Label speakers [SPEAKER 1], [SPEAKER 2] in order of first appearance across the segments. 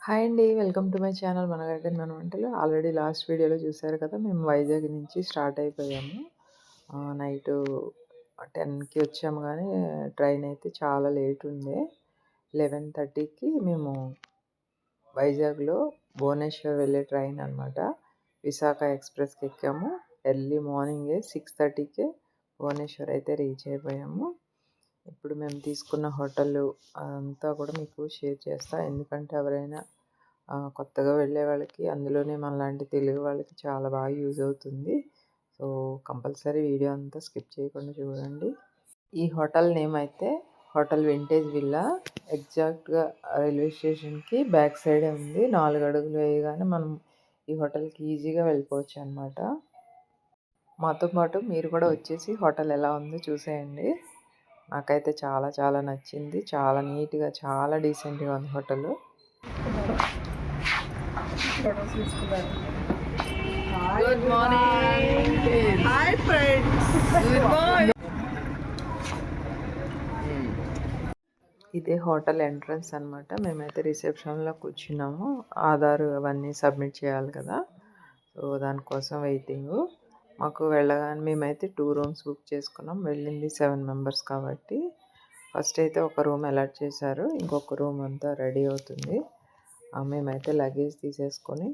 [SPEAKER 1] Hi అండి. Welcome to my channel మన garden మన వంటలు. ఆల్రెడీ లాస్ట్ వీడియోలో చూసారు కదా! మేము వైజాగ్ నుంచి స్టార్ట్ అయిపోయాము. నైటు 10కి వచ్చాము గానీ ట్రైన్ అయితే చాలా లేట్ ఉండే. 11:30కి మేము వైజాగ్‌లో భువనేశ్వర్ వెళ్ళే ట్రైన్ అనమాట. విశాఖ ఎక్స్‌ప్రెస్‌కి ఎక్కాము. ఎర్లీ మార్నింగే 6:30కే భువనేశ్వర్ అయితే రీచ్ అయిపోయాము. ఇప్పుడు మేము తీసుకున్న హోటలు అదంతా కూడా మీకు షేర్ చేస్తా. ఎందుకంటే ఎవరైనా కొత్తగా వెళ్ళే వాళ్ళకి అందులోనే మనలాంటి తెలుగు వాళ్ళకి చాలా బాగా యూజ్ అవుతుంది. సో, కంపల్సరీ వీడియో అంతా స్కిప్ చేయకుండా చూడండి. ఈ హోటల్ నేమ్ అయితే హోటల్ వింటేజ్ విల్లా. ఎగ్జాక్ట్‌గా రైల్వే స్టేషన్‌కి బ్యాక్ సైడే ఉంది. 4 అడుగులు వేయగానే మనం ఈ హోటల్‌కి ఈజీగా వెళ్ళిపోవచ్చు అనమాట. మాతో పాటు మీరు కూడా వచ్చేసి హోటల్ ఎలా ఉందో చూసేయండి. నాకైతే చాలా చాలా నచ్చింది. చాలా నీట్‌గా, చాలా డీసెంట్‌గా ఉంది hotel.
[SPEAKER 2] Good morning. Hi friends. Good morning.
[SPEAKER 1] ఇదే హోటల్ ఎంట్రన్స్ అనమాట. మేమైతే రిసెప్షన్‌లో కూర్చున్నాము. ఆధార్ అవన్నీ సబ్మిట్ చేయాలి కదా! సో, దానికోసం వెయిటింగు. మాకు వెళ్ళగానే మేమైతే 2 రూమ్స్ బుక్ చేసుకున్నాం. వెళ్ళింది 7 మెంబర్స్ కాబట్టి. ఫస్ట్ అయితే ఒక రూమ్ అలాట్ చేశారు. ఇంకొక రూమ్ అంతా రెడీ అవుతుంది. మేమైతే లగేజ్ తీసేసుకొని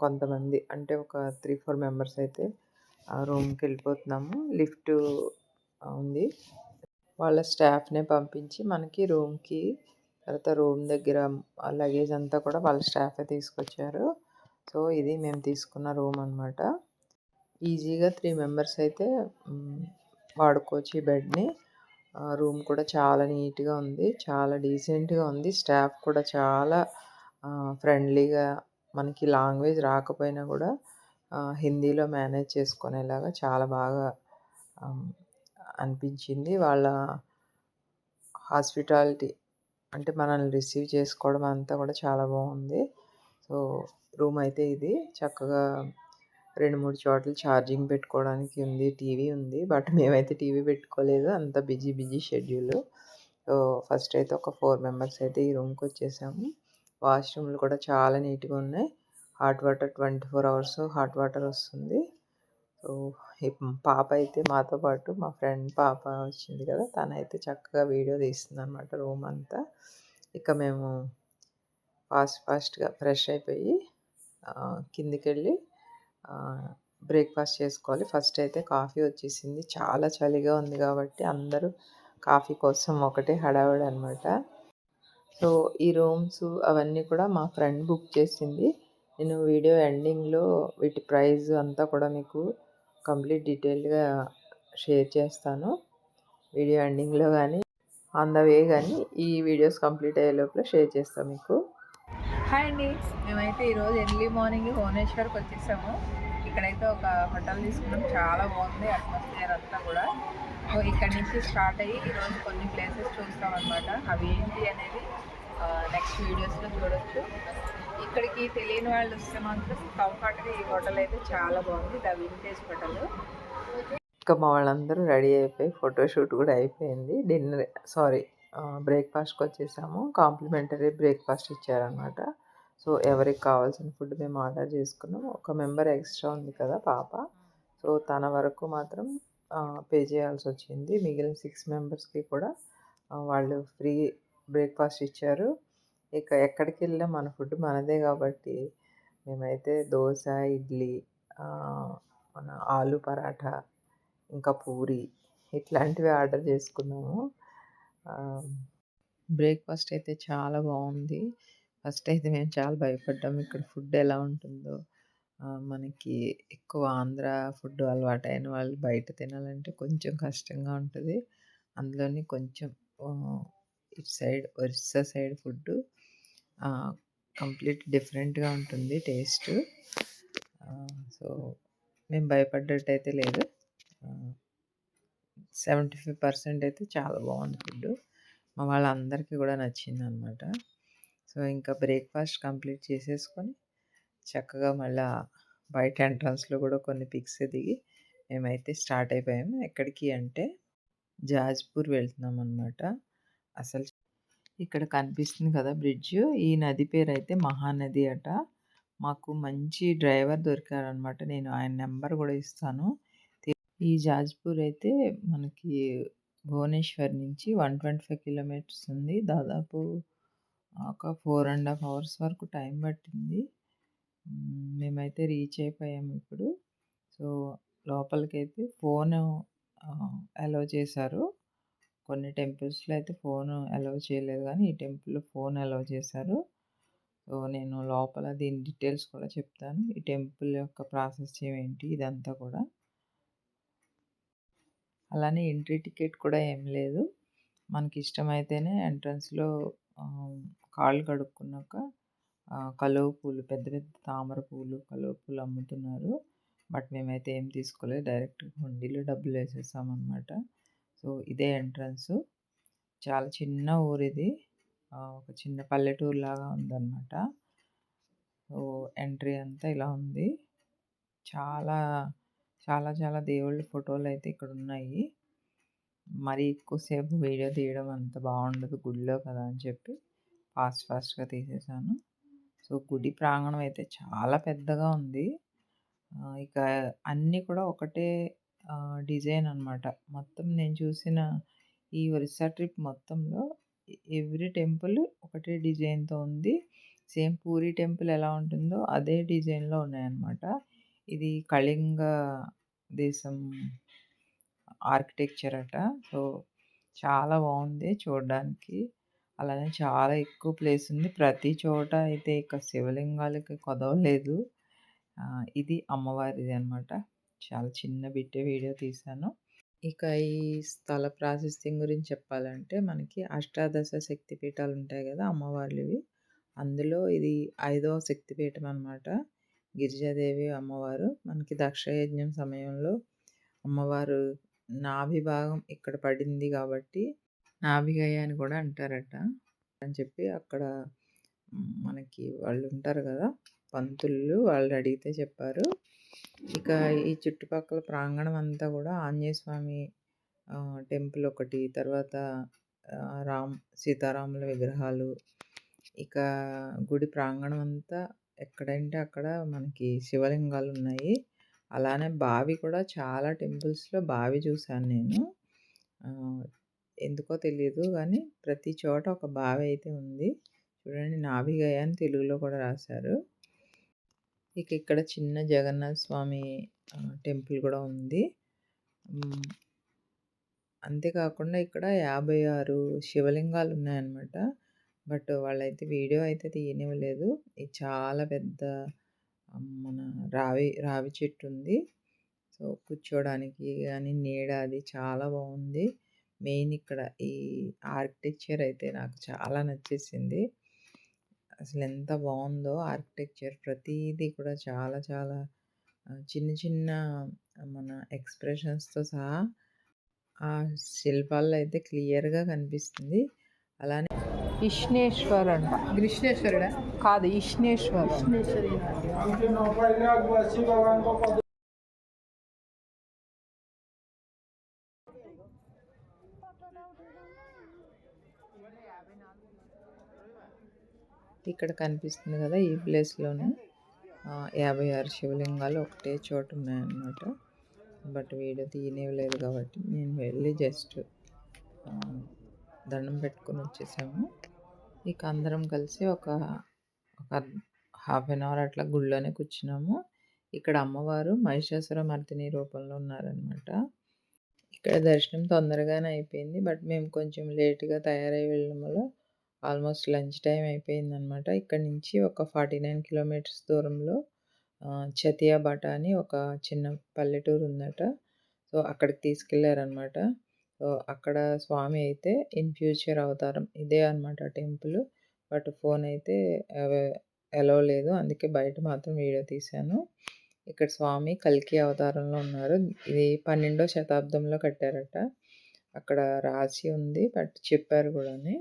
[SPEAKER 1] కొంతమంది అంటే ఒక 3, 4 మెంబర్స్ అయితే ఆ రూమ్‌కి వెళ్ళిపోతున్నాము. లిఫ్ట్ ఉంది. వాళ్ళ స్టాఫ్‌నే పంపించి మనకి రూమ్‌కి తర్వాత రూమ్ దగ్గర లగేజ్ అంతా కూడా వాళ్ళ స్టాఫే తీసుకొచ్చారు. సో, ఇది మేము తీసుకున్న రూమ్ అనమాట. ఈజీగా 3 మెంబర్స్ అయితే వాడుకోవచ్చు ఈ బెడ్‌ని. రూమ్ కూడా చాలా నీట్‌గా ఉంది. చాలా డీసెంట్‌గా ఉంది. స్టాఫ్ కూడా చాలా ఫ్రెండ్లీగా మనకి లాంగ్వేజ్ రాకపోయినా కూడా హిందీలో మేనేజ్ చేసుకునేలాగా చాలా బాగా అనిపించింది. వాళ్ళ హాస్పిటాలిటీ అంటే మనల్ని రిసీవ్ చేసుకోవడం అంతా కూడా చాలా బాగుంది. సో, రూమ్ అయితే ఇది చక్కగా 2, 3 చోట్ల ఛార్జింగ్ పెట్టుకోవడానికి ఉంది. టీవీ ఉంది. బట్ మేమైతే టీవీ పెట్టుకోలేదు. అంత బిజీ షెడ్యూల్. సో, ఫస్ట్ అయితే ఒక 4 మెంబర్స్ అయితే ఈ రూమ్‌కి వచ్చేసాము. వాష్‌రూమ్‌లు కూడా చాలా నీట్‌గా ఉన్నాయి. Hot water 24 hours hot water వస్తుంది. సో, పాప అయితే మాతో పాటు మా ఫ్రెండ్ పాప వచ్చింది కదా! తనైతే చక్కగా వీడియో తీస్తుందనమాట రూమ్ అంతా. ఇక మేము ఫాస్ట్‌గా ఫ్రెష్ అయిపోయి కిందికెళ్ళి బ్రేక్‌ఫాస్ట్ చేసుకోవాలి. ఫస్ట్ అయితే కాఫీ వచ్చేసింది. చాలా చలిగా ఉంది కాబట్టి అందరూ కాఫీ కోసం ఒకటే హడావిడి అనమాట. సో, ఈ రూమ్స్ అవన్నీ కూడా మా ఫ్రెండ్ బుక్ చేసింది. నేను వీడియో ఎండింగ్‌లో వీటి ప్రైస్ అంతా కూడా మీకు కంప్లీట్ డీటెయిల్డ్‌గా షేర్ చేస్తాను. వీడియో ఎండింగ్‌లో కానీ ఆన్ ద వే కానీ ఈ వీడియోస్ కంప్లీట్ అయ్యే లోపల షేర్ చేస్తాను మీకు.
[SPEAKER 2] హాయ్ అండి. మేమైతే ఈరోజు ఎర్లీ మార్నింగ్ భువనేశ్వర్కి వచ్చేసాము. ఇక్కడైతే ఒక హోటల్ తీసుకున్నాం. చాలా బాగుంది అట్మాస్ఫియర్ అంతా కూడా. సో, ఇక్కడ నుంచి స్టార్ట్ అయ్యి ఈరోజు కొన్ని ప్లేసెస్ చూస్తాం అనమాట. అవి ఏంటి అనేది నెక్స్ట్ వీడియోస్లో చూడొచ్చు. ఇక్కడికి తెలియని వాళ్ళు వస్తే మాత్రం కంఫర్ట్గా ఈ హోటల్ అయితే చాలా బాగుంది. The vintage hotel.
[SPEAKER 1] ఇంకా మా వాళ్ళందరూ రెడీ అయిపోయి ఫోటోషూట్ కూడా అయిపోయింది. బ్రేక్‌ఫాస్ట్‌కి వచ్చేసాము. కాంప్లిమెంటరీ బ్రేక్‌ఫాస్ట్ ఇచ్చారనమాట. సో, ఎవరికి కావాల్సిన ఫుడ్ మేము ఆర్డర్ చేసుకున్నాం. ఒక మెంబర్ ఎక్స్ట్రా ఉంది కదా పాప. సో, తన వరకు మాత్రం పే చేయాల్సొచ్చింది. మిగిలిన 6 మెంబర్స్‌కి కూడా వాళ్ళు ఫ్రీ బ్రేక్‌ఫాస్ట్ ఇచ్చారు. ఇక ఎక్కడికెళ్ళినా మన ఫుడ్ మనదే కాబట్టి మేమైతే దోస, ఇడ్లీ, మన ఆలు పరాఠా, ఇంకా పూరి ఇట్లాంటివి ఆర్డర్ చేసుకున్నాము. బ్రేక్‌ఫాస్ట్ అయితే చాలా బాగుంది. ఫస్ట్ అయితే మేము చాలా భయపడ్డాము. ఇక్కడ ఫుడ్ ఎలా ఉంటుందో. మనకి ఎక్కువ ఆంధ్ర ఫుడ్ అలవాటైన వాళ్ళు బయట తినాలంటే కొంచెం కష్టంగా ఉంటది. అందులోని కొంచెం ఇటు side Orissa side food complete డిఫరెంట్‌గా ఉంటుంది టేస్టు. సో, మేము భయపడ్డట్టయితే లేదు. 75% అయితే చాలా బాగుంది ఫుడ్డు. మా వాళ్ళందరికీ కూడా నచ్చిందనమాట. సో, ఇంకా బ్రేక్‌ఫాస్ట్ కంప్లీట్ చేసేసుకొని చక్కగా మళ్ళా బయట ఎంట్రన్స్‌లో కూడా కొన్ని పిక్స్ దిగి మేమైతే స్టార్ట్ అయిపోయాము. ఎక్కడికి అంటే జాజ్‌పూర్ వెళ్తున్నామనమాట. అసలు ఇక్కడ కనిపిస్తుంది కదా బ్రిడ్జ్. ఈ నది పేరైతే మహానది అట. మాకు మంచి డ్రైవర్ దొరికారనమాట. నేను ఆయన నెంబర్ గూడా ఇస్తాను. ఈ జాజ్‌పూర్ అయితే మనకి భువనేశ్వర్ నుంచి 125 కిలోమీటర్స్ ఉంది. దాదాపు ఒక 4½ అవర్స్ వరకు టైం పట్టింది. మేమైతే రీచ్ అయిపోయాము ఇప్పుడు. సో, లోపలికైతే ఫోను అలౌ చేశారు. కొన్ని టెంపుల్స్‌లో అయితే ఫోను అలౌ చేయలేదు గానీ, ఈ టెంపుల్‌లో ఫోన్ అలౌ చేశారు. సో, నేను లోపల దీని డీటెయిల్స్ కూడా చెప్తాను. ఈ టెంపుల్ యొక్క ప్రాశస్త్యం ఏంటి ఇదంతా కూడా. అలానే ఎంట్రీ టికెట్ కూడా ఏం లేదు. మనకిష్టమైతేనే ఎంట్రన్స్‌లో కాళ్ళు కడుక్కున్నాక కలువ పూలు పెద్ద పెద్ద తామర పూలు, కలువ పూలు అమ్ముతున్నారు. బట్ మేమైతే ఏం తీసుకోలేదు. డైరెక్ట్‌గా హుండీలో డబ్బులేసేసామనమాట. సో, ఇదే ఎంట్రన్సు. చాలా చిన్న ఊరిది. ఒక చిన్న పల్లెటూరులాగా ఉందనమాట. సో, ఎంట్రీ అంతా ఇలా ఉంది. చాలా, చాలా చాలా దేవుళ్ళ ఫోటోలైతే ఇక్కడున్నాయి. మరీ ఎక్కువసేపు వీడియో తీయడం అంత బావుండదు గుడిలో కదా అని చెప్పి ఫాస్ట్‌గా తీసేశాను. సో, గుడి ప్రాంగణం అయితే చాలా పెద్దగా ఉంది. ఇక అన్నీ కూడా ఒకటే డిజైన్ అనమాట. మొత్తం నేను చూసిన ఈ ఒరిస్సా ట్రిప్ మొత్తంలో ఎవ్రీ టెంపుల్ ఒకటే డిజైన్‌తో ఉంది. సేమ్ పూరి టెంపుల్ ఎలా ఉంటుందో అదే డిజైన్‌లో ఉన్నాయన్నమాట. ఇది కళింగ దేశం ఆర్కిటెక్చర్ అట. సో, చాలా బావుంది చూడడానికి. అలానే చాలా ఎక్కువ ప్లేస్ ఉంది. ప్రతి చోట అయితే ఇక శివలింగాలకి కొదవలేదు. ఇది అమ్మవారిది అనమాట. చాలా చిన్న బిట్టే వీడియో తీశాను. ఇక ఈ స్థల ప్రాశస్త్యం గురించి చెప్పాలంటే మనకి అష్టాదశ శక్తిపీఠాలు ఉంటాయి గదా! అమ్మవార్లివి. అందులో ఇది 5వ శక్తిపీఠం అనమాట. గిరిజాదేవి అమ్మవారు. మనకి దక్షయజ్ఞం సమయంలో అమ్మవారు నాభి భాగం ఇక్కడ పడింది గాబట్టి నాభిగయ అని కూడా అంటారట. అని చెప్పి అక్కడ మనకి వాళ్ళుంటారు గదా! పంతులు వాళ్ళు అడిగితే చెప్పారు. ఇక ఈ చుట్టుపక్కల ప్రాంగణం అంతా గూడా ఆంజనేయ స్వామి టెంపుల్ ఒకటి, తర్వాత సీతారాముల విగ్రహాలు, ఇక గుడి ప్రాంగణం అంతా ఎక్కడంటే అక్కడ మనకి శివలింగాలున్నాయి. అలానే బావి కూడా చాలా టెంపుల్స్‌లో బావి చూశాను నేను. ఎందుకో తెలీదు గానీ ప్రతి చోట ఒక బావి అయితే ఉంది. చూడండి నాభిగయ అని తెలుగులో కూడా రాశారు. ఇక ఇక్కడ చిన్న జగన్నాథ స్వామి టెంపుల్ కూడా ఉంది. అంతేకాకుండా ఇక్కడ 56 శివలింగాలు ఉన్నాయన్నమాట. బట్ వాళ్ళైతే వీడియో అయితే తీయనివ్వలేదు. ఇది చాలా పెద్ద మన రావి చెట్టు ఉంది. సో, కూర్చోడానికి గానీ నీడ అది చాలా బావుంది. మెయిన్ ఇక్కడ ఈ ఆర్కిటెక్చర్ అయితే నాకు చాలా నచ్చేసింది. అసలెంత బావుందో ఆర్కిటెక్చర్ ప్రతీది కూడా చాలా చాలా చిన్న చిన్న మన ఎక్స్‌ప్రెషన్స్‌తో సహా ఆ శిల్పాల్లో అయితే క్లియర్‌గా కనిపిస్తుంది. అలానే
[SPEAKER 2] ఇష్ణేశ్వర్ అంట. గ్రిష్ణేశ్వరుడా? కాదు ఇష్ణేశ్వర్.
[SPEAKER 1] ఇక్కడ కనిపిస్తుంది కదా! ఈ ప్లేస్‌లోనే 56 శివలింగాలు ఒకటే చోట ఉన్నాయన్నమాట. బట్ వీడియో తీయనివ్వలేదు కాబట్టి నేను వెళ్ళి జస్ట్ దండం పెట్టుకొని వచ్చేసాము. ఇక అందరం కలిసి ఒక హాఫ్ అన్ అవర్ అట్లా గుడిలోనే కూర్చున్నాము. ఇక్కడ అమ్మవారు మహిషాసురమర్దిని రూపంలో ఉన్నారనమాట. ఇక్కడ దర్శనం తొందరగానే అయిపోయింది. బట్ మేము కొంచెం లేట్‌గా తయారై వెళ్ళడం వల్ల ఆల్మోస్ట్ లంచ్ టైమ్ అయిపోయిందనమాట. ఇక్కడి నుంచి ఒక 49 కిలోమీటర్స్ దూరంలో చతియాబాట అని ఒక చిన్న పల్లెటూరు ఉందట. సో, అక్కడికి తీసుకెళ్లారనమాట. సో, అక్కడ స్వామి అయితే ఇన్ ఫ్యూచర్ అవతారం ఇదే అనమాట టెంపుల్. బట్ ఫోన్ అయితే అలౌ లేదు. అందుకే బయట మాత్రం వీడియో తీశాను. ఇక్కడ స్వామి కల్కి అవతారంలో ఉన్నారు. ఇది 12వ శతాబ్దంలో కట్టారట. అక్కడ రాసి ఉంది. బట్ చెప్పారు కూడాని.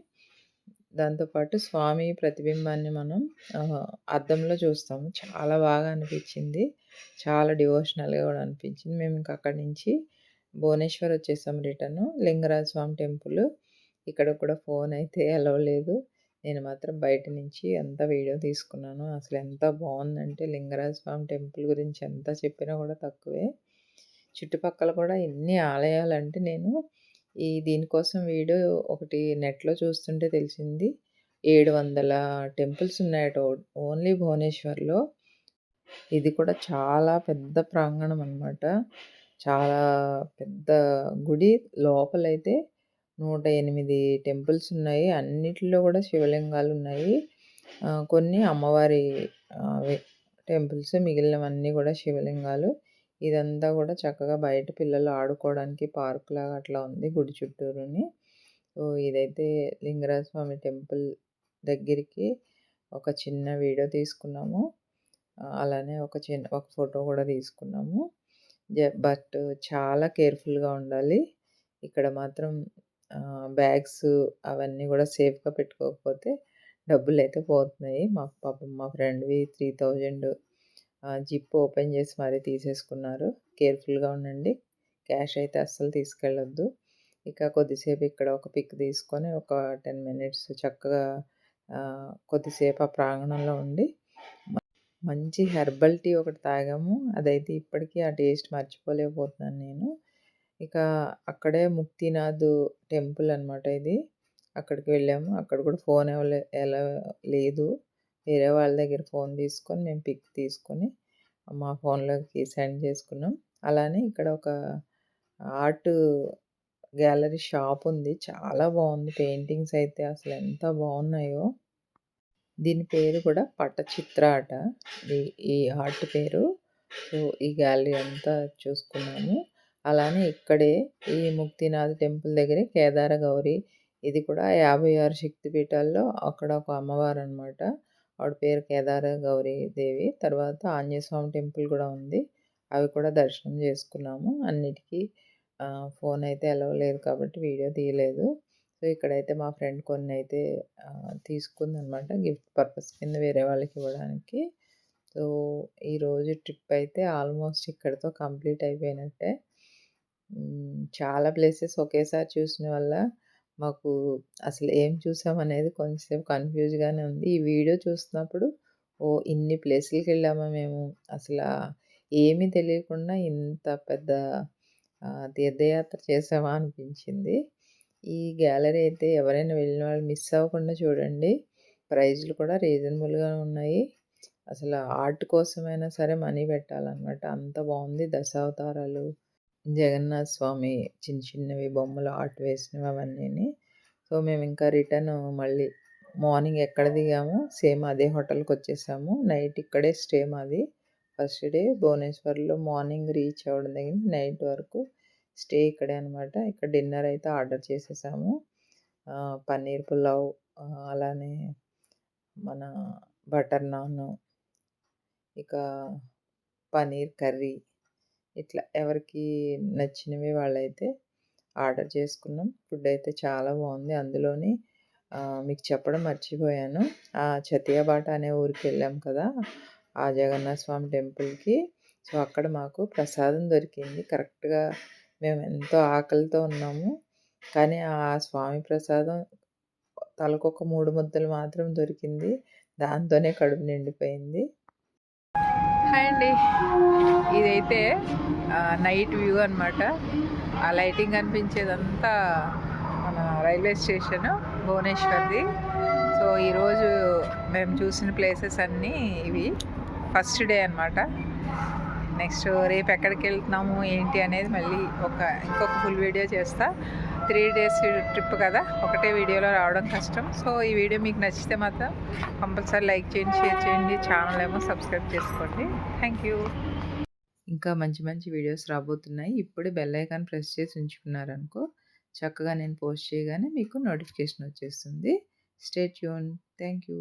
[SPEAKER 1] దాంతోపాటు స్వామి ప్రతిబింబాన్ని మనం అద్దంలో చూస్తాము. చాలా బాగా అనిపించింది. చాలా డివోషనల్‌గా కూడా అనిపించింది. మేము ఇంక అక్కడి నుంచి భువనేశ్వర్ వచ్చేసాం రిటర్ను. లింగరాజ స్వామి టెంపుల్. ఇక్కడ కూడా ఫోన్ అయితే అలౌ లేదు. నేను మాత్రం బయట నుంచి అంతా వీడియో తీసుకున్నాను. అసలు ఎంత బావుందంటే లింగరాజ స్వామి టెంపుల్ గురించి ఎంత చెప్పినా కూడా తక్కువే. చుట్టుపక్కల కూడా ఎన్ని ఆలయాలంటే నేను దీనికోసం వీడియో ఒకటి నెట్‌లో చూస్తుంటే తెలిసింది. 700 టెంపుల్స్ ఉన్నాయట ఓన్లీ భువనేశ్వర్‌లో. ఇది కూడా చాలా పెద్ద ప్రాంగణం అనమాట. చాలా పెద్ద గుడి. లోపలైతే 108 టెంపుల్స్ ఉన్నాయి. అన్నిటిలో కూడా శివలింగాలున్నాయి. కొన్ని అమ్మవారి టెంపుల్స్, మిగిలినవన్నీ కూడా శివలింగాలు. ఇదంతా కూడా చక్కగా బయట పిల్లలు ఆడుకోవడానికి పార్క్‌లాగా అట్లా ఉంది గుడి చుట్టూరుని. సో, ఇదైతే లింగరాజ స్వామి టెంపుల్ దగ్గరికి ఒక చిన్న వీడియో తీసుకున్నాము. అలానే ఒక ఫోటో కూడా తీసుకున్నాము. బట్ చాలా కేర్‌ఫుల్‌గా ఉండాలి. ఇక్కడ మాత్రం బ్యాగ్స్ అవన్నీ కూడా సేఫ్‌గా పెట్టుకోకపోతే డబ్బులైతే పోతున్నాయి. మాకు పాపం మా ఫ్రెండ్‌వి 3000 జిప్ ఓపెన్ చేసి మరీ తీసేసుకున్నారు. కేర్‌ఫుల్‌గా ఉండండి. క్యాష్ అయితే అస్సలు తీసుకెళ్ళొద్దు. ఇక కొద్దిసేపు ఇక్కడ ఒక పిక్ తీసుకొని ఒక 10 మినిట్స్ చక్కగా కొద్దిసేపు ఆ ప్రాంగణంలో ఉండి మంచి హెర్బల్ టీ ఒకటి తాగాము. అదైతే ఇప్పటికీ ఆ టేస్ట్ మర్చిపోలేకపోతున్నాను నేను. ఇక అక్కడే ముక్తినాథ్ టెంపుల్ అనమాట ఇది. అక్కడికి వెళ్ళాము. అక్కడ కూడా ఫోన్ ఎలా లేదు. వేరే వాళ్ళ దగ్గర ఫోన్ తీసుకొని మేము పిక్ తీసుకొని మా ఫోన్‌లోకి సెండ్ చేసుకున్నాం. అలానే ఇక్కడ ఒక ఆర్ట్ గ్యాలరీ షాప్ ఉంది. చాలా బావుంది. పెయింటింగ్స్ అయితే అసలు ఎంత బావున్నాయో. దీని పేరు కూడా పటచిత్ర అట. ఈ ఆర్ట్ పేరు. సో, ఈ గ్యాలరీ అంతా చూసుకున్నాము. అలానే ఇక్కడే ఈ ముక్తినాథ్ టెంపుల్ దగ్గరే కేదార గౌరి. ఇది కూడా 56 శక్తిపీఠాల్లో అక్కడ ఒక అమ్మవారనమాట. ఆవిడ పేరు కేదార గౌరీ దేవి. తర్వాత ఆంజనేయ స్వామి టెంపుల్ కూడా ఉంది. అవి కూడా దర్శనం చేసుకున్నాము. అన్నిటికీ ఫోన్ అయితే అలౌ లేదు కాబట్టి వీడియో తీయలేదు. సో, ఇక్కడైతే మా ఫ్రెండ్ కొన్నైతే తీసుకుందనమాట. గిఫ్ట్ పర్పస్ కింద వేరే వాళ్ళకి ఇవ్వడానికి. సో, ఈరోజు ట్రిప్ అయితే ఆల్మోస్ట్ ఇక్కడితో కంప్లీట్ అయిపోయినట్టే. చాలా ప్లేసెస్ ఒకేసారి చూసిన వల్ల మాకు అసలు ఏం చూసామనేది కొంచెంసేపు కన్‌ఫ్యూజ్‌గానే ఉంది. ఈ వీడియో చూస్తున్నప్పుడు ఓహ్! ఇన్ని ప్లేసులకెళ్ళామా మేము. అసలా ఏమీ తెలియకుండా ఇంత పెద్ద తీర్థయాత్ర చేశామా అనిపించింది. ఈ గ్యాలరీ అయితే ఎవరైనా వెళ్ళిన వాళ్ళు మిస్ అవ్వకుండా చూడండి. ప్రైజ్‌లు కూడా రీజనబుల్‌గా ఉన్నాయి. అసలు ఆర్ట్ కోసమైనా సరే మనీ పెట్టాలనమాట. అంత బావుంది. దశావతారాలు, జగన్నాథ స్వామి చిన్న చిన్నవి బొమ్మలు ఆర్ట్ వేసినవి అవన్నీని. సో, మేమింకా రిటర్న్ మళ్ళీ మార్నింగ్ ఎక్కడ దిగామో సేమ్ అదే హోటల్‌కొచ్చేసాము. నైట్ ఇక్కడే స్టే మాది. ఫస్ట్ డే భువనేశ్వర్‌లో మార్నింగ్ రీచ్ అవ్వడం దగ్గర నుంచి నైట్ వరకు స్టే ఇక్కడే అనమాట. ఇక్కడ డిన్నర్ అయితే ఆర్డర్ చేసేసాము. పన్నీర్ పులావ్, అలానే మన బటర్ నాను, ఇక పన్నీర్ కర్రీ, ఇట్లా ఎవరికి నచ్చినవి వాళ్ళైతే ఆర్డర్ చేసుకున్నాం. ఫుడ్ అయితే చాలా బావుంది. అందులోని మీకు చెప్పడం మర్చిపోయాను. చతియాబాట అనే ఊరికెళ్ళాం కదా! ఆ జగన్నాథ స్వామి టెంపుల్‌కి. సో, అక్కడ మాకు ప్రసాదం దొరికింది. కరెక్ట్‌గా మేము ఎంతో ఆకలితో ఉన్నాము. కానీ ఆ స్వామి ప్రసాదం తలకొక 3 ముద్దలు మాత్రం దొరికింది. దాంతోనే కడుపు నిండిపోయింది.
[SPEAKER 2] హాయ్ అండి. ఇదైతే నైట్ వ్యూ అనమాట. ఆ లైటింగ్ కనిపించేదంతా మన రైల్వే స్టేషను భువనేశ్వర్‌ది. సో, ఈరోజు మేము చూసిన ప్లేసెస్ అన్నీ ఇవి. ఫస్ట్ డే అనమాట. నెక్స్ట్ రేపు ఎక్కడికి వెళ్తున్నాము ఏంటి అనేది మళ్ళీ ఇంకొక ఫుల్ వీడియో చేస్తా. 3 డేస్ ట్రిప్ కదా, ఒకటే వీడియోలో రావడం కష్టం. సో, ఈ వీడియో మీకు నచ్చితే మాత్రం కంపల్సరీ లైక్ చేయండి, షేర్ చేయండి, ఛానల్ ఏమో సబ్స్క్రైబ్ చేసుకోండి. Thank you.
[SPEAKER 1] ఇంకా మంచి మంచి వీడియోస్ రాబోతున్నాయి. ఇప్పుడే బెల్ ఐకాన్ ప్రెస్ చేసి ఉంచుకున్నారనుకో, చక్కగా నేను పోస్ట్ చేయగానే మీకు నోటిఫికేషన్ వచ్చేస్తుంది. Stay tune. Thank you.